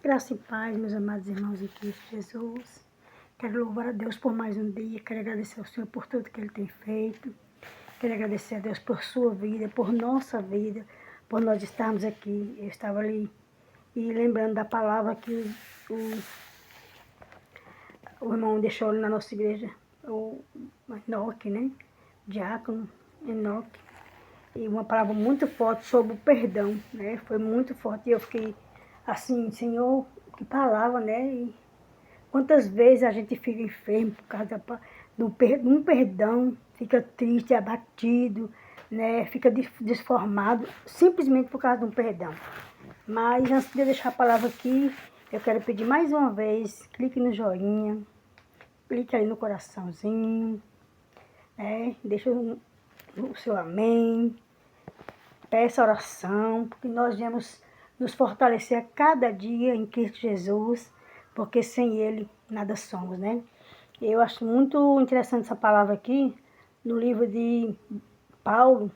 Graça e paz, meus amados irmãos em Cristo Jesus. Quero louvar a Deus por mais um dia. Quero agradecer ao Senhor por tudo que Ele tem feito. Quero agradecer a Deus por sua vida, por nossa vida, por nós estarmos aqui. Eu estava ali e lembrando da palavra que o irmão deixou ali na nossa igreja, o Enoque, né? Diácono Enoque. E uma palavra muito forte sobre o perdão, né? Foi muito forte. E eu fiquei assim, Senhor, que palavra, né? E quantas vezes a gente fica enfermo por causa de um perdão, fica triste, abatido, né? Fica desformado, simplesmente por causa de um perdão. Mas antes de eu deixar a palavra aqui, eu quero pedir mais uma vez, clique no joinha, clique aí no coraçãozinho, né? Deixa o seu amém, peça oração, porque nós devemos nos fortalecer a cada dia em Cristo Jesus, porque sem Ele nada somos, né? Eu acho muito interessante essa palavra aqui, no livro de Paulo,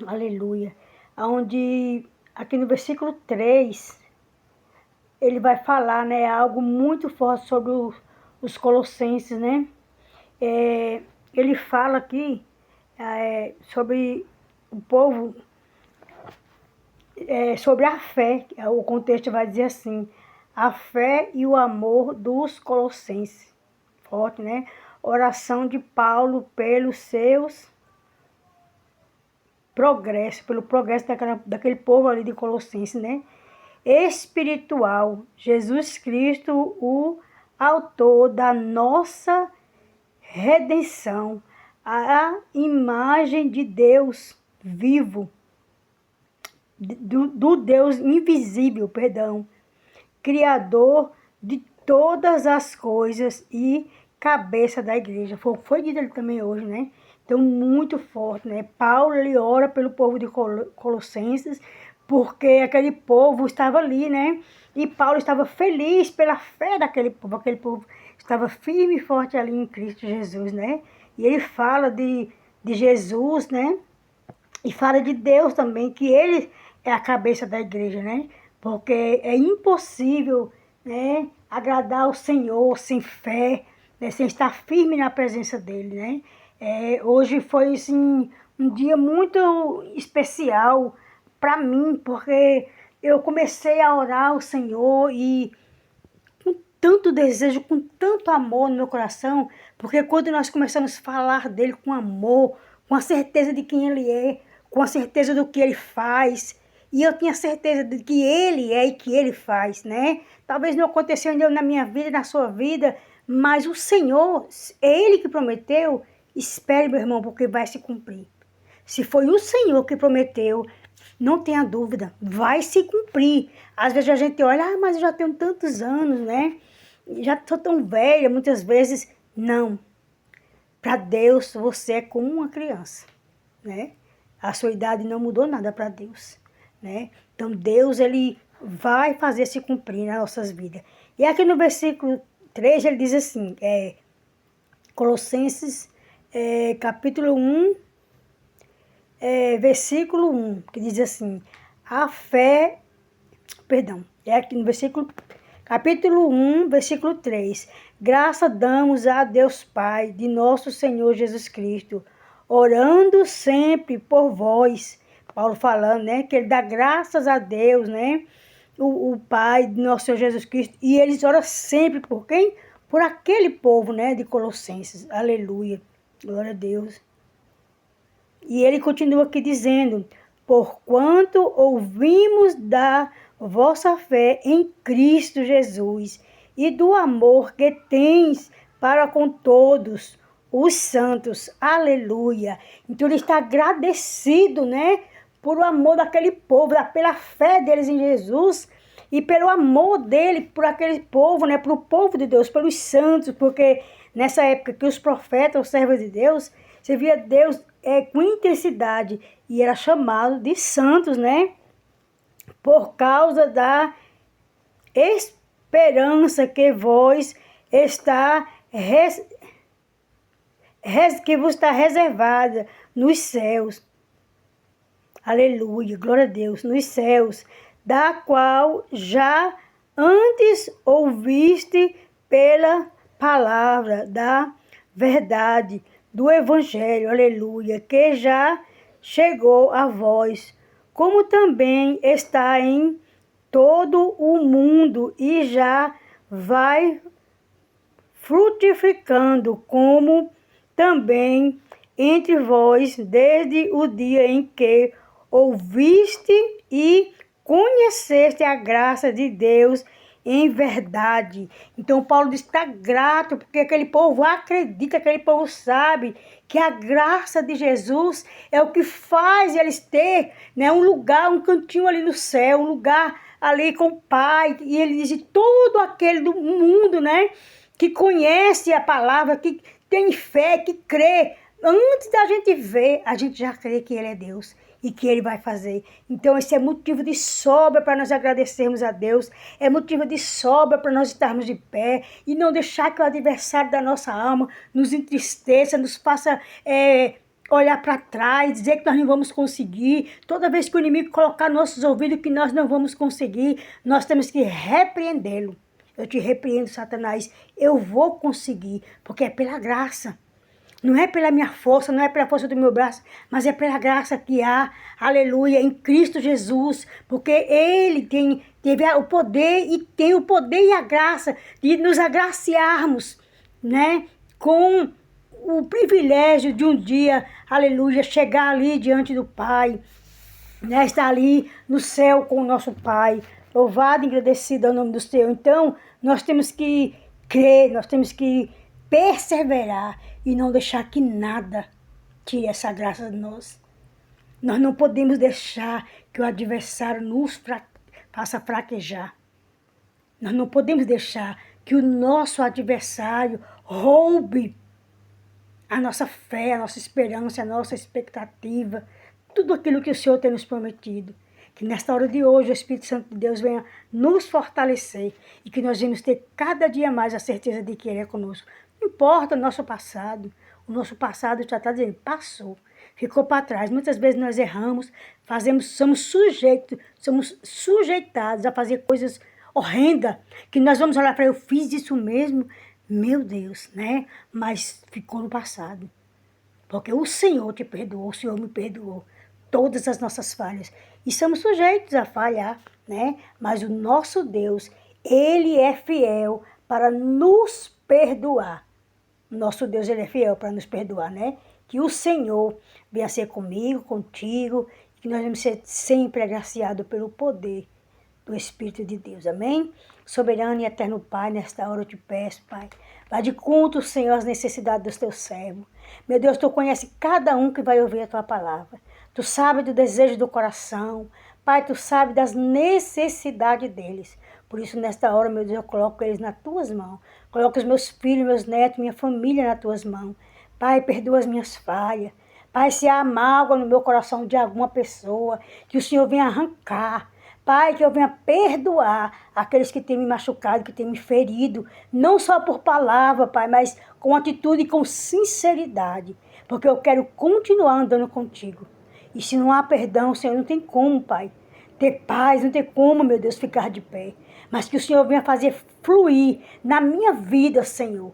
aleluia, onde aqui no versículo 3, ele vai falar, né, algo muito forte sobre os colossenses, né? Ele fala aqui sobre o povo, sobre a fé, o contexto vai dizer assim, a fé e o amor dos colossenses. Forte, né? Oração de Paulo pelos seus progressos, pelo progresso daquele povo ali de Colossenses, né? Espiritual, Jesus Cristo, o autor da nossa redenção, a imagem de Deus vivo, do Deus invisível, perdão, Criador de todas as coisas e cabeça da igreja. Foi dito ele também hoje, né? Então, muito forte, né? Paulo, ele ora pelo povo de Colossenses, porque aquele povo estava ali, né? E Paulo estava feliz pela fé daquele povo. Aquele povo estava firme e forte ali em Cristo Jesus, né? E ele fala de Jesus, né? E fala de Deus também, que Ele é a cabeça da igreja, né? Porque é impossível, né, agradar ao Senhor sem fé, né, sem estar firme na presença dEle, né? Hoje foi, assim, um dia muito especial para mim, porque eu comecei a orar ao Senhor e com tanto desejo, com tanto amor no meu coração, porque quando nós começamos a falar dele com amor, com a certeza de quem ele é, com a certeza do que ele faz, e eu tinha certeza de que ele é e que ele faz, né? Talvez não aconteceu ainda na minha vida, na sua vida, mas o Senhor, é Ele que prometeu, espere, meu irmão, porque vai se cumprir. Se foi o Senhor que prometeu, não tenha dúvida, vai se cumprir. Às vezes a gente olha, mas eu já tenho tantos anos, né? Já sou tão velha, muitas vezes. Não. Para Deus, você é como uma criança, né? A sua idade não mudou nada para Deus, né? Então Deus, Ele vai fazer se cumprir nas nossas vidas. E aqui no versículo 3, ele diz assim, Colossenses, capítulo 1, versículo 1, que diz assim, a fé, perdão, é aqui no versículo, capítulo 1, versículo 3, graça damos a Deus Pai, de nosso Senhor Jesus Cristo, orando sempre por vós, Paulo falando, né, que ele dá graças a Deus, né, o Pai de nosso Senhor Jesus Cristo, e eles oram sempre por quem? Por aquele povo, né, de Colossenses, aleluia, glória a Deus. E ele continua aqui dizendo, porquanto ouvimos da vossa fé em Cristo Jesus e do amor que tens para com todos os santos. Aleluia. Então ele está agradecido, né? Por o amor daquele povo, pela fé deles em Jesus e pelo amor dele por aquele povo, né? Pelo povo de Deus, pelos santos, porque nessa época que os profetas, os servos de Deus, você via Deus com intensidade e era chamado de santos, né? Por causa da esperança que vos está que vos está reservada nos céus. Aleluia, glória a Deus, nos céus, da qual já Antes ouviste pela palavra da verdade, do Evangelho, aleluia, que já chegou a vós, como também está em todo o mundo e já vai frutificando, como também entre vós, desde o dia em que ouviste e conheceste a graça de Deus em verdade. Então Paulo está grato, porque aquele povo acredita, aquele povo sabe que a graça de Jesus é o que faz eles ter, né, um lugar, um cantinho ali no céu, um lugar ali com o Pai. E ele diz, todo aquele do mundo, né, que conhece a palavra, que tem fé, que crê, antes da gente ver, a gente já crê que Ele é Deus e que Ele vai fazer. Então esse é motivo de sobra para nós agradecermos a Deus, é motivo de sobra para nós estarmos de pé e não deixar que o adversário da nossa alma nos entristeça, nos faça olhar para trás, dizer que nós não vamos conseguir. Toda vez que o inimigo colocar nos nossos ouvidos que nós não vamos conseguir, nós temos que repreendê-lo. Eu te repreendo, Satanás, eu vou conseguir, porque é pela graça. Não é pela minha força, não é pela força do meu braço, mas é pela graça que há, aleluia, em Cristo Jesus, porque Ele teve o poder e tem o poder e a graça de nos agraciarmos, né, com o privilégio de um dia, aleluia, chegar ali diante do Pai, né, estar ali no céu com o nosso Pai. Louvado e agradecido ao nome do Senhor. Então, nós temos que crer, nós temos que perseverar e não deixar que nada tire essa graça de nós. Nós não podemos deixar que o adversário nos faça fraquejar. Nós não podemos deixar que o nosso adversário roube a nossa fé, a nossa esperança, a nossa expectativa, tudo aquilo que o Senhor tem nos prometido. Que nesta hora de hoje o Espírito Santo de Deus venha nos fortalecer e que nós venhamos ter cada dia mais a certeza de que Ele é conosco. Não importa o nosso passado já está dizendo, passou, ficou para trás. Muitas vezes nós erramos, somos sujeitados a fazer coisas horrendas, que nós vamos olhar para eu fiz isso mesmo, meu Deus, né? Mas ficou no passado. Porque o Senhor te perdoou, o Senhor me perdoou todas as nossas falhas. E somos sujeitos a falhar, né? Mas o nosso Deus, Ele é fiel para nos perdoar. Nosso Deus, Ele é fiel para nos perdoar, né? Que o Senhor venha ser comigo, contigo, e que nós vamos ser sempre agraciados pelo poder do Espírito de Deus, amém? Soberano e eterno Pai, nesta hora eu te peço, Pai, vá de conta, Senhor, as necessidades dos teus servos. Meu Deus, Tu conhece cada um que vai ouvir a Tua palavra. Tu sabe do desejo do coração. Pai, Tu sabe das necessidades deles. Por isso, nesta hora, meu Deus, eu coloco eles nas Tuas mãos. Coloco os meus filhos, meus netos, minha família nas Tuas mãos. Pai, perdoa as minhas falhas. Pai, se há mágoa no meu coração de alguma pessoa, que o Senhor venha arrancar. Pai, que eu venha perdoar aqueles que têm me machucado, que têm me ferido, não só por palavra, Pai, mas com atitude e com sinceridade, porque eu quero continuar andando contigo. E se não há perdão, Senhor, não tem como, Pai, ter paz, não tem como, meu Deus, ficar de pé. Mas que o Senhor venha fazer fluir na minha vida, Senhor,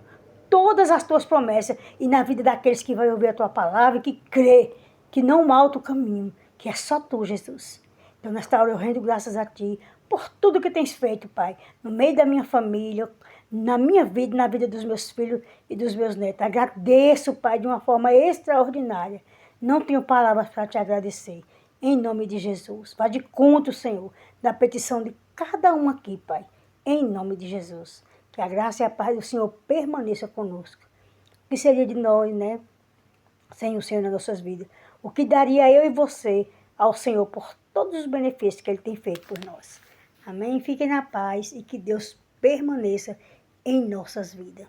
todas as Tuas promessas e na vida daqueles que vão ouvir a Tua palavra e que crê que não há outro caminho, que é só Tu, Jesus. Então, nesta hora, eu rendo graças a Ti por tudo que Tens feito, Pai, no meio da minha família, na minha vida, na vida dos meus filhos e dos meus netos. Agradeço, Pai, de uma forma extraordinária. Não tenho palavras para Te agradecer. Em nome de Jesus. Vá de conta, Senhor, da petição de cada um aqui, Pai. Em nome de Jesus. Que a graça e a paz do Senhor permaneça conosco. O que seria de nós, né? Sem o Senhor nas nossas vidas. O que daria eu e você ao Senhor por todos os benefícios que Ele tem feito por nós. Amém? Fiquem na paz e que Deus permaneça em nossas vidas.